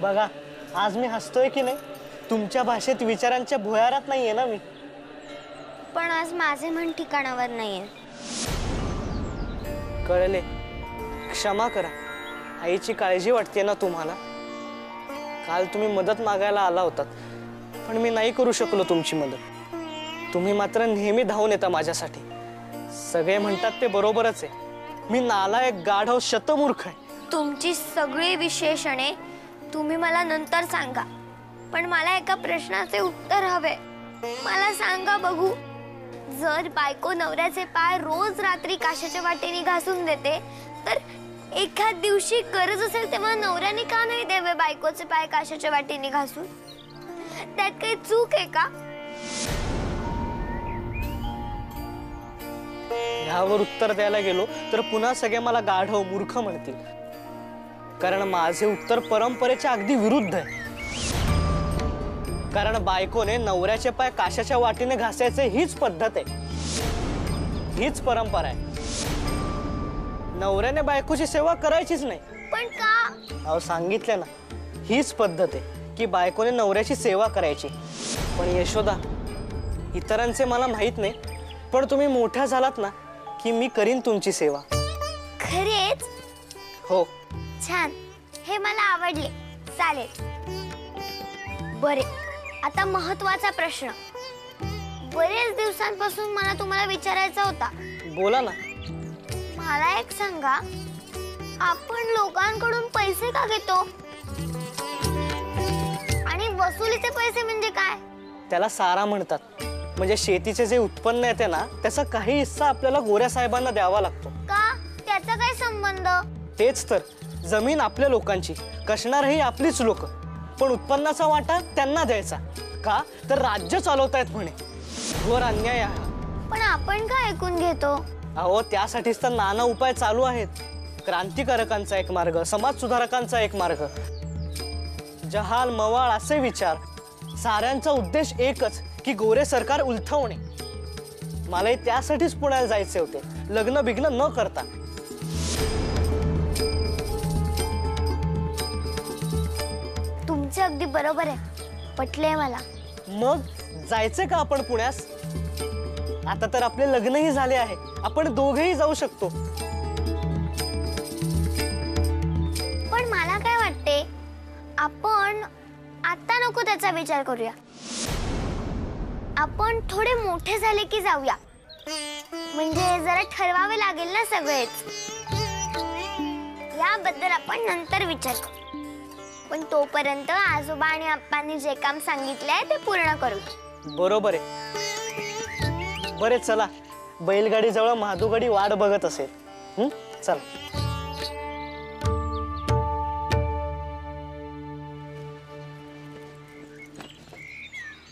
बघा आज मी हसतोय की नाही, तुमच्या भाषेत विचारांच्या भुयारात नाहीये ना मी. पण आज माझे मन ठिकाणावर नाहीये. कळले, क्षमा करा. आईची काळजी वाटते ना तुम्हाला. काल तुम्ही मदत मागायला आला होतात, पण मी नाही करू शकलो तुमची मदत. तुम्ही मात्र नेहमी धावून येता माझ्यासाठी. सगळे म्हणतात ते बरोबरच आहे. मी नालायक, गाढव, शतमूर्ख आहे. तुमची सगळी विशेषणे तुम्ही मला नंतर सांगा, पण मला एका प्रश्नाचे उत्तर हवे. मला सांगा बघू, जर बायको नवऱ्याचे पाय रोज रात्री काशाच्या वाटेने घासून देते, तर एखाद दिवशी गरज असेल तेव्हा नवऱ्याने का नाही द्यावे बायकोचे पाय काशाच्या वाटेने घासून? त्यात काही चूक आहे का? ह्यावर उत्तर द्यायला गेलो तर पुन्हा सगळे मला गाढव, मूर्ख म्हणतील. कारण माझे उत्तर परंपरेच्या अगदी विरुद्ध आहे. कारण बायकोने नवऱ्याचे पाय काशाच्या वाटेने घासायचे हीच पद्धत आहे, हीच परंपरा आहे. नवऱ्याने बायकोची सेवा करायचीच नाही. पण का? अहो सांगितलं ना, हीच पद्धत आहे की बायकोने नवऱ्याची सेवा करायची. पण यशोदा, इतरांचे मला माहित नाही, पण तुम्ही मोठ्या झालात ना की मी करीन तुमची सेवा. खरेच? हो. छान, हे मला आवडले. चालेल. बरे, आता महत्वाचा प्रश्न. बरेच दिवसांपासून मला तुम्हाला विचारायचा होता. बोला ना. मला एक सांगा, आपण लोकांकडून पैसे का घेतो? आणि वसुलीचे पैसे म्हणजे काय? त्याला सारा म्हणतात. म्हणजे शेतीचे जे उत्पन्न येते ना, त्याचा काही हिस्सा आपल्याला गोऱ्या साहेबांना द्यावा लागतो. का? त्याचा काय संबंध? तेच तर, जमीन आपल्या लोकांची, कष्णारही आपलीच लोक, पण उत्पन्नाचा वाटा त्यांना द्यायचा. का? तर राज्य चालवतायत म्हणे. घोर अन्याय आहे. पण आपण का ऐकून घेतो? अहो त्यासाठीच तर नाना उपाय चालू आहेत. क्रांतिकारकांचा एक मार्ग, समाज सुधारकांचा एक मार्ग. जहाल मवाळ असे विचार, साऱ्यांचा उद्देश एकच की गोरे सरकार उलथवणे. मलाही त्यासाठीच पुण्याला जायचे होते, लग्न बिग्न न करता. तुमचे अगदी बरोबर आहे, पटले मला. मग जायचे का आपण पुण्यास? आता तर आपले लग्नही झाले आहे, आपण दोघेही जाऊ शकतो. पण मला काय वाटते, आपण आता नको त्याचा विचार करूया. आपण थोडे मोठे झाले की जाऊया. म्हणजे जरा ठरवावे लागेल ना सगळेच. याबद्दल आपण नंतर विचार करू. पण तोपर्यंत आजोबा आणि आप्पांनी जे काम सांगितलंय ते पूर्ण करू. बरोबर आहे. बरे चला, बैलगाडी जवळ माधुगाडी वाट बघत असेल. चला.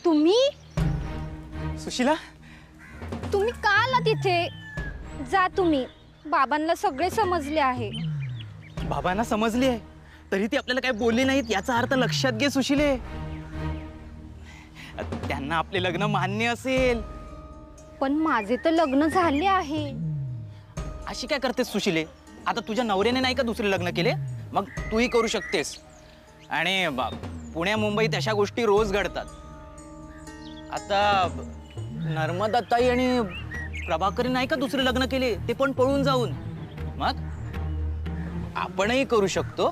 तुम्ही? सुशीला, तुम्ही का आला तिथे? जा तुम्ही. बाबांना सगळे समजले आहे. बाबांना समजली आहे तरी ती आपल्याला काही बोलली नाहीत याचा अर्थ लक्षात घे सुशीले. त्यांना आपले लग्न मान्य असेल. पण माझे तर लग्न झाले आहे. अशी काय करतेस सुशीले? आता तुझ्या नवऱ्याने नाही का दुसरे लग्न केले? मग तूही करू शकतेस. आणि पुण्या मुंबईत अशा गोष्टी रोज घडतात. आता नर्मदाताई आणि प्रभाकरने नाही का दुसरे लग्न केले, ते पण पळून जाऊन. मग आपणही करू शकतो.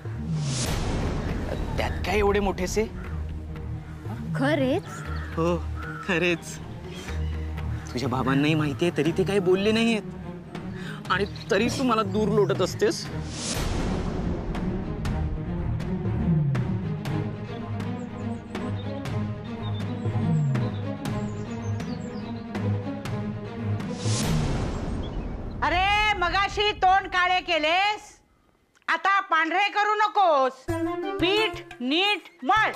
त्यात काय एवढे मोठेसे? खरेच? हो खरेच. तुझ्या बाबांनाही माहिती आहे तरी ते काही बोलले नाहीत. आणि तरी तू मला दूर लोटत असतेस. अरे मगाशी तोंड काळे केलेस, आता पांढरे करू नकोस. पीठ नीट मळ.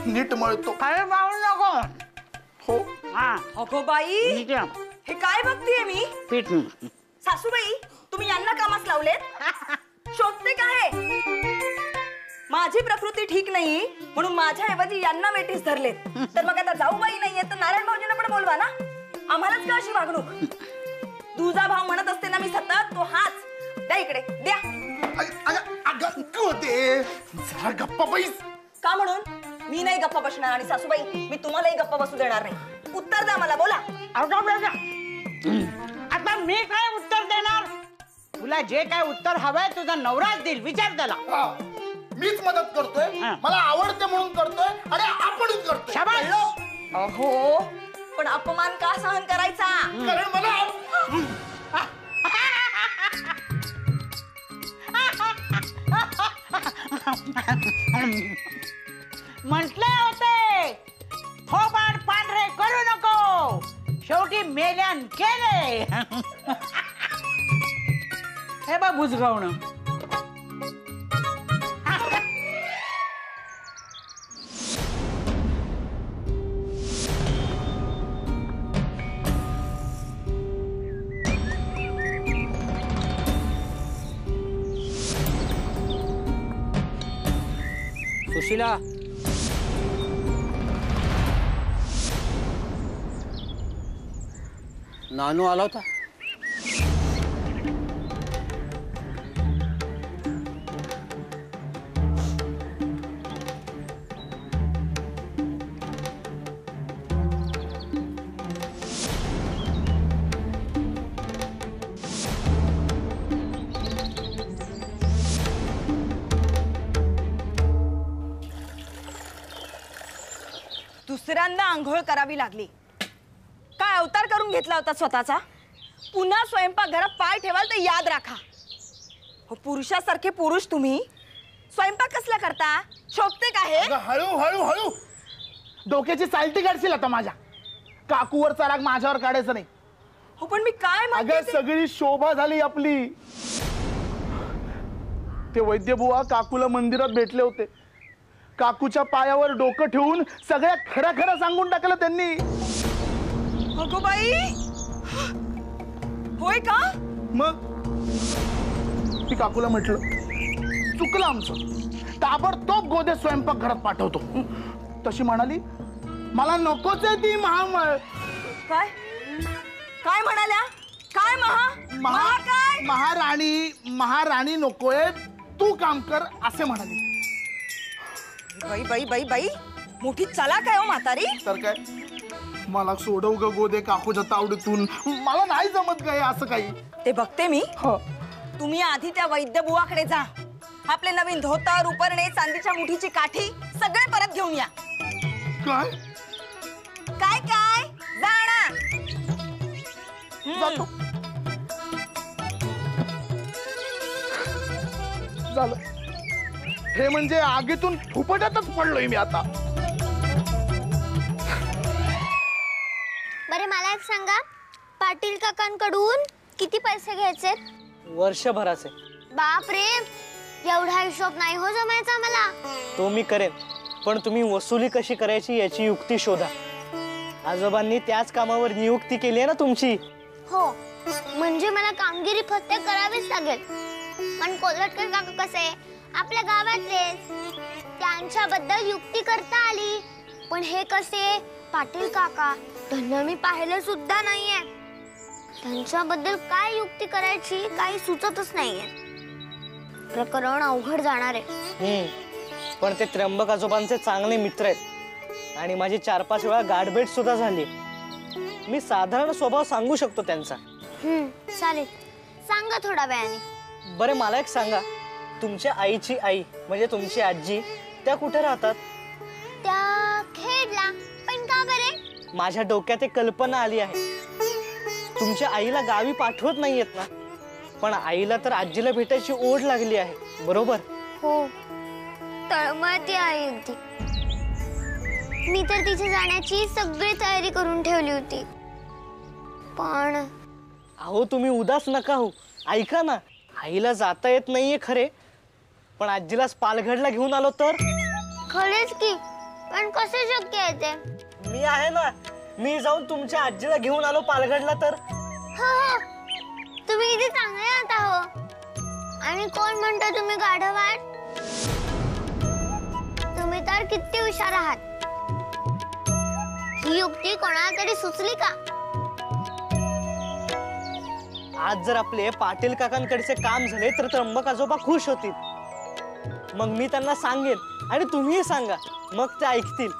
नीट मळतो. खरं वाळू नको. हो. हा अगो बाई, हे काय बघतीये मी? पीठ. सासूबाई, तुम्ही यांना कामास लावलेत? शोधते काय? माझी प्रकृती ठीक नाही म्हणून माझ्या ऐवजी यांना वेटीस धरलेत. तर मग आता जाऊबाई नाहीये तर नारायण भाऊजींना पण बोलवा ना. आम्हालाच का अशी वागणूक? तुझा भाव म्हणत असते ना मी सतत, तो हाच. द्या इकडे, द्या. जरा गप्पा बैस. का म्हणून? मी नाही गप्पा बसणार आणि सासूबाई मी तुम्हालाही गप्पा बसू देणार नाही. उत्तर द्या मला, बोला. आता मी काय उत्तर देणार? तुला जे काय उत्तर हवंय तुझा नवराच देईल, विचार त्याला. हा, मीच मदत करतोय, हा. मला आवडते म्हणून करतोय आणि आपणच करतोय. शाबास. कळलं? अहो पण अपमान का सहन करायचा? कारण मला म्हटले होते थोबाड पांढरे करू नको, शेवटी मेल्यान केले. हे बघ बुजगावणं. सुशीला, नानू आला होता. दुसऱ्यांदा आंघोळ करावी लागली. काय अवतार करून घेतला होता स्वतःचा? पुन्हा स्वयंपाकघरात पाय ठेवाल तर याद राखा. हो, पुरुषासारखे पुरुष तुम्ही स्वयंपाक कसला करता? शोभते का हे? अगं, हळू हळू हळू डोक्याची चालती काढशील आता माझ्या. काकूवरचा राग माझ्यावर काढायचा नाही. हो पण मी काय म्हणते अगं, ते- सगळी शोभा झाली आपली. ते वैद्यबुवा काकूला मंदिरात भेटले होते. काकूच्या पायावर डोकं ठेवून सगळ्या खरं खरं सांगून टाकलं त्यांनी. अगो बाई, होय का? मग ती काकूला म्हटलं चुकलं आमचं, ताबडतोब गोदे स्वयंपाक घरात पाठवतो. तशी म्हणाली मला नकोच आहे ती महामळ. काय काय म्हणाल्या? काय महा काय? महाराणी नकोय, तू काम कर असे म्हणाली. बाई बाई बाई बाई, मोठी चालाक आहे हो म्हातारी. तर काय, मला सोडव ग गोदे काकूच्या तावडीतून. मला नाही जमत काय असं काही. ते बघते मी. हो. तुम्ही आधी त्या वैद्यबुवाकडे जा. आपले नवीन धोतर, उपरणे, चांदीच्या मुठीची काठी सगळे परत घेऊन या. काय काय काय जाणा. जातो. झालं. हे म्हणजे आगीतून फुफट्यातच पडलोय मी आता. बरे मला एक सांगा, पाटील काकांकडून किती पैसे घ्यायचे? वर्षभराचे. बाप रे, एवढा हिशोब नाही हो जमायचा मला. तो मी करेन, पण तुम्ही वसुली कशी करायची याची युक्ती शोधा. आजोबांनी त्याच कामावर नियुक्ती केली आहे ना तुमची. हो, म्हणजे मला कामगिरी फक्त करावीच लागेल. पण कोल्हटकर काका कसे आपल्या गावातलेच, त्यांच्याबद्दल युक्ती करता आली. पण हे कसे पाटील काका, त्यांना मी पाहिलं सुद्धा नाहीये. त्यांच्याबद्दल काय युक्ती करायची काही सुचतच नाहीये. प्रकरण अवघड जाणार आहे. पण ते त्र्यंबक आजोबांचे चांगले मित्र आहेत आणि माझी 4-5 वेळा गाठभेट सुद्धा झाली. मी साधारण स्वभाव सांगू शकतो त्यांचा. चालेल, सांगा थोडा वेळाने. बरे मला एक सांगा, तुमच्या आईची आई म्हणजे तुमची आजी त्या कुठे राहतात? त्या खेडला. पण का बरे? माझ्या डोक्यात एक कल्पना आली आहे. तुमच्या आईला गावी पाठवत नाहीयेत ना, पण आईला तर आजीला भेटायची ओढ लागली आहे, बरोबर? हो, तळमळती आहे अगदी. मी तर तिथे जाण्याची सगळी तयारी करून ठेवली होती. पण अहो तुम्ही उदास नका हो, ऐका ना. आईला जाता येत नाहीये खरे, पण आजीलाच पालघरला घेऊन आलो तर? खरेच की, पण कसे शक्य आहे ते? मी आहे ना, मी जाऊन तुमच्या आजीला घेऊन आलो पालघरला तर. हो हो, तुम्ही किती चांगले आहात हो. आणि कोण म्हणतो तुम्ही गाढव आहात? तुम्ही तर किती हुशार आहात. ही युक्ती कोणाला तरी सुचली का? आज जर आपले पाटील काकांकडचे काम झाले तर त्र्यंबक आजोबा खुश होतील. मग मी त्यांना सांगेन आणि तुम्हीही सांगा, मग ते ऐकतील.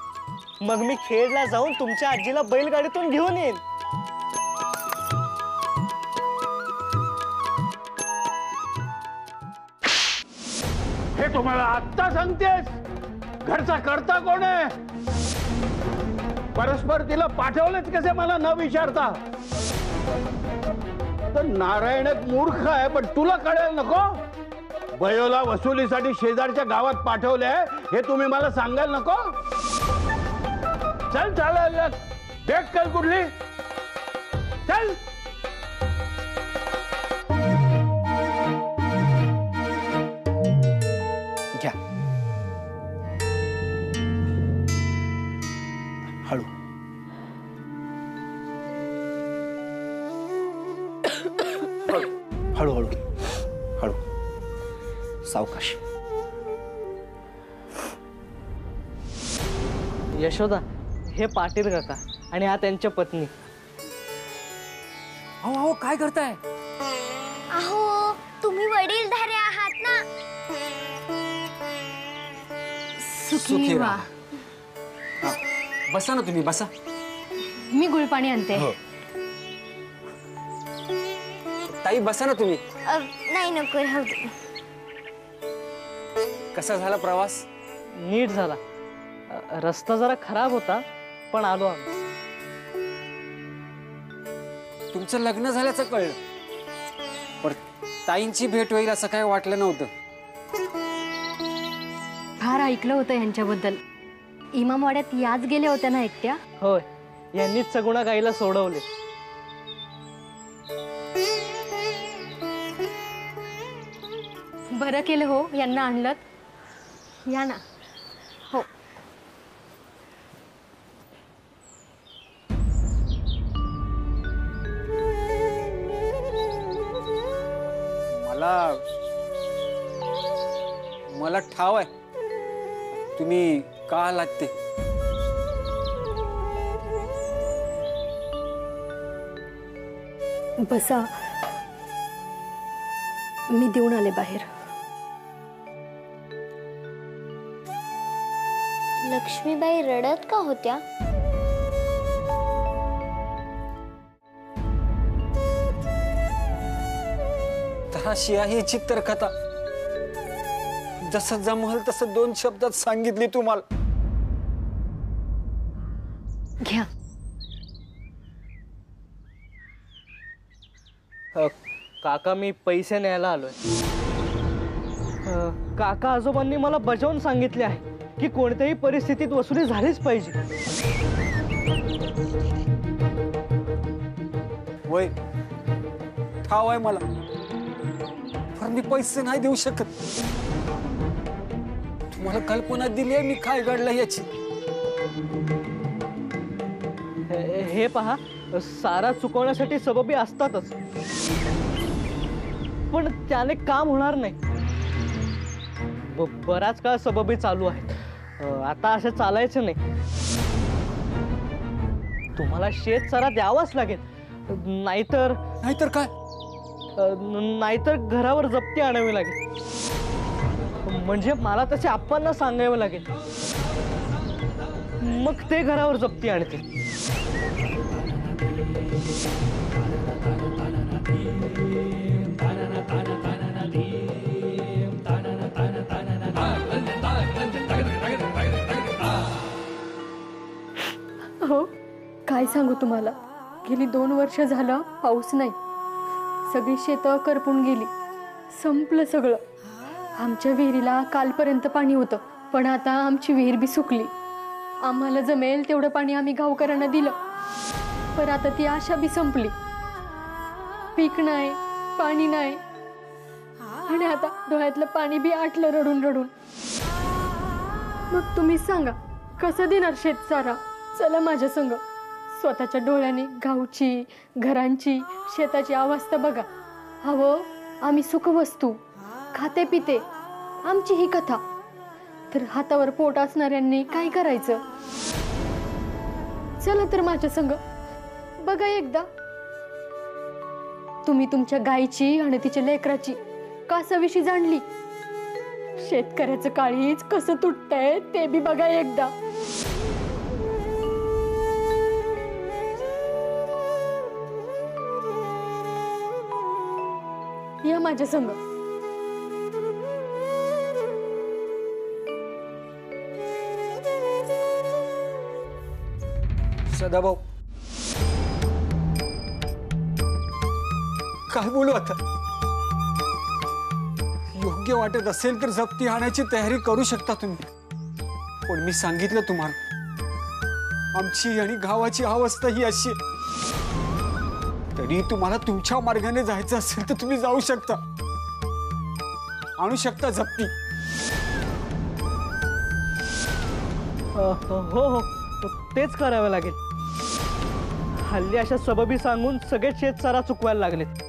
मग मी खेडला जाऊन तुमच्या आजीला बैलगाडीतून घेऊन येईन. हे तुम्हाला आत्ता सांगतेस? घरचा करता कोण आहे? परस्पर तिला पाठवलेच कसे मला न विचारता? तर नारायण एक मूर्ख आहे, पण तुला कळेल नको? बयोला वसुलीसाठी शेजारच्या गावात पाठवले हे तुम्ही मला सांगाल नको? चल चाल, देख कल कुठली, चल. घ्या. हळू. हळू हळू हळू, सावकाश. यशोदा, हे पाटील काका आणि हा त्यांच्या पत्नी. अहो अहो, काय करताय? अहो, तुम्ही वडीलधारे आहात ना. सुखी व्हा. हा, बसा ना तुम्ही, बसा. मी गुळपाणी आणते. हो. ताई बसा ना तुम्ही. नाही, नको, राहू दे. कसा झाला प्रवास? नीट झाला. रस्ता जरा खराब होता, पण आलो आम्ही. तुमचं लग्न झाल्याचं कळलं, पण ताईंची भेट होईल असं काय वाटलं नव्हतं. फार ऐकलं होतं यांच्याबद्दल. इमामवाड्यात याच गेल्या होत्या ना एकट्या? होय, यांनीच सगुणा गाईला सोडवले. बरं केलं हो यांना आणलं. या ना. हो. मला ठाव आहे तुम्ही का आलात ते. बसा, मी देऊन आले बाहेर. लक्ष्मीबाई रडत का होत्या? तशी आहे ही चित्रकथा. जसं जमल तसं 2 शब्दात सांगितली तुम्हाला. घ्या. काका, मी पैसे न्यायला आलोय. काका आजोबांनी मला बजावून सांगितले आहे की कोणत्याही परिस्थितीत वसुली झालीच पाहिजे. वय ठाव आहे मला, पण मी पैसे नाही देऊ शकत. तुम्हाला कल्पना दिली आहे मी काय घडलं याची. हे पहा, सारा चुकवण्यासाठी सबबी असतातच, पण त्याने काम होणार नाही. बराच काळ सबबी चालू आहेत. आता असं चालायचं नाही. तुम्हाला शेत सारा द्यावाच लागेल, नाहीतर काय? नाहीतर घरावर जप्ती आणावी लागेल. म्हणजे मला त्याच्या आप्पांना सांगावं लागेल, मग ते घरावर जप्ती आणतील. हो, काय सांगू तुम्हाला. गेली 2 वर्ष झालं पाऊस नाही. सगळी शेतं करपून गेली. संपलं सगळं. आमच्या विहिरीला कालपर्यंत पाणी होतं, पण आता आमची विहीर बी सुकली. आम्हाला जमेल तेवढं पाणी आम्ही गावकऱ्यांना दिलं, पण आता ती आशा बी संपली. पीक नाही, पाणी नाही, आणि आता डोळ्यातलं पाणी बी आटलं रडून रडून. मग तुम्हीच सांगा, कसं देणार शेत सारा? चला माझ्या संग. स्वतःच्या डोळ्याने गावची, घरांची, शेताची अवस्था बघा. हवं आम्ही सुखवस्तू खाते पिते, आमची ही कथा. तर हातावर पोट असणाऱ्यांनी काय करायचं? चला तर माझ्या संग, बघा एकदा. तुम्ही तुमच्या गायची आणि तिच्या लेकराची कासाविषयी जाणली, शेतकऱ्याचं काळीज कसं तुटतंय ते बी बघा एकदा. या माझ्या संग. सदाभाऊ, काय बोलू आता? योग्य वाटत असेल तर जप्ती आणायची तयारी करू शकता तुम्ही, पण मी सांगितलं तुम्हाला, आमची आणि गावाची अवस्था ही अशी आहे. तरी तुम्हाला तुमच्या मार्गाने जायचं असेल तर तुम्ही जाऊ शकता, आणू शकता जप्ती. हो हो, तेच करावं लागेल. हल्ली अशा सबबी सांगून सगळे शेतसारा चुकवायला लागलेत.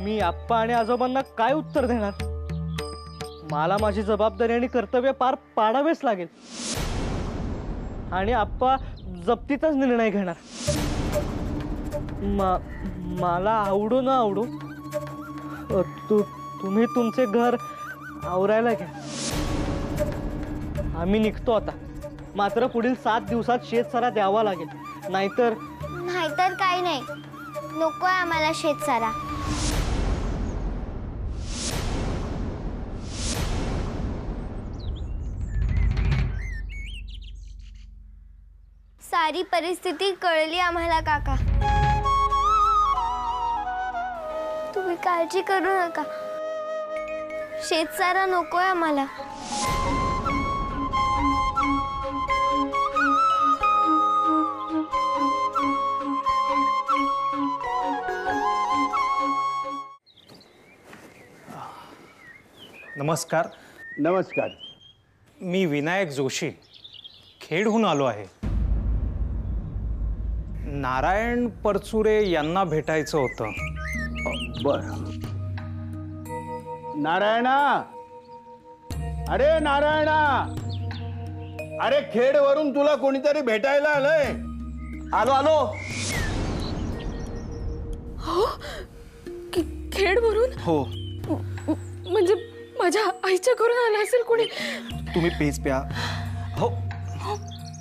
मी आप्पा आणि आजोबांना काय उत्तर देणार? मला माझी जबाबदारी आणि कर्तव्य पार पाडावेच लागेल. आणि आप्पा जप्तीचाच निर्णय घेणार. मला आवडू न आवडू तुम्ही तुमचे घर आवरायला घ्या. आम्ही निघतो आता. मात्र पुढील 7 दिवसात शेतसारा द्यावा लागेल, नाहीतर काही नाही. नकोय आम्हाला शेतसारा. सारी परिस्थिती कळली आम्हाला काका. तुम्ही काळजी करू नका. शेतसारा नकोय आम्हाला. नमस्कार. नमस्कार. मी विनायक जोशी, खेडहून आलो आहे. नारायण परचुरे यांना भेटायचं होतं. बर. नारायणा, अरे नारायणा, अरे खेडवरून तुला कोणीतरी भेटायला आलंय. आलो आलो. हो, खेडवरून? हो. म्हणजे माझ्या आईच्या घरून आला असेल कोणी. तुम्ही पेज प्या. हो,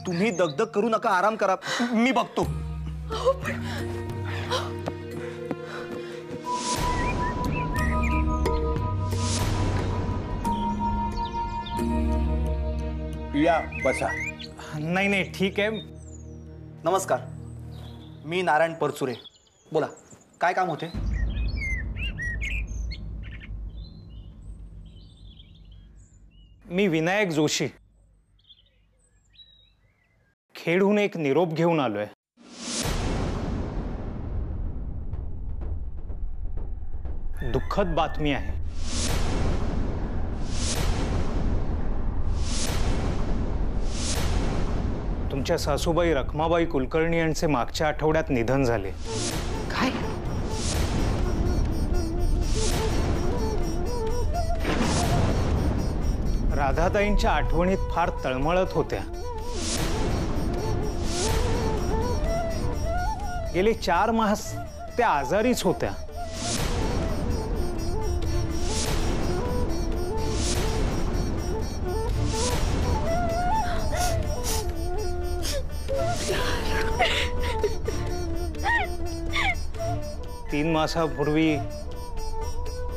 तुम्ही दगदग करू नका, आराम करा, मी बघतो. या बसा. नाही नाही, ठीक आहे. नमस्कार, मी नारायण परचुरे. बोला, काय काम होते? मी विनायक जोशी, खेडहून एक निरोप घेऊन आलोय. दुःखद बातमी आहे. तुमच्या सासूबाई रखमाबाई कुलकर्णी यांचे मागच्या आठवड्यात निधन झाले. काय? राधाताईंच्या आठवणीत फार तळमळत होत्या. गेले 4 मास त्या आजारीच होत्या. तीन मासापूर्वी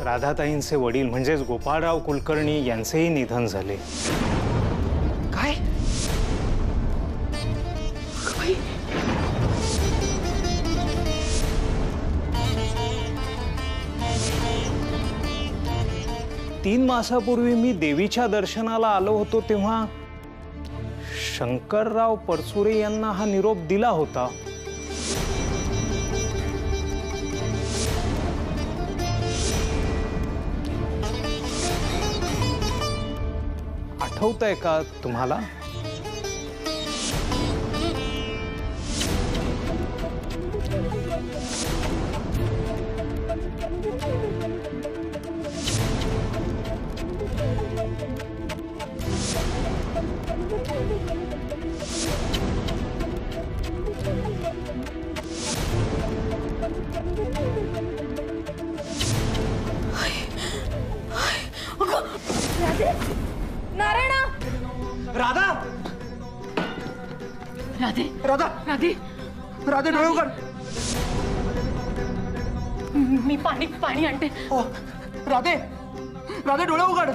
राधाताईंचे वडील म्हणजेच गोपाळराव कुलकर्णी यांचेही निधन झाले. काय? 3 मासापूर्वी मी देवीच्या दर्शनाला आलो होतो तेव्हा शंकरराव परचुरे यांना हा निरोप दिला होता. आठवतंय का तुम्हाला? राधे राधा राधे राधे डोळे उघड. मी पाणी आणते. राधे राधे डोळे उघड.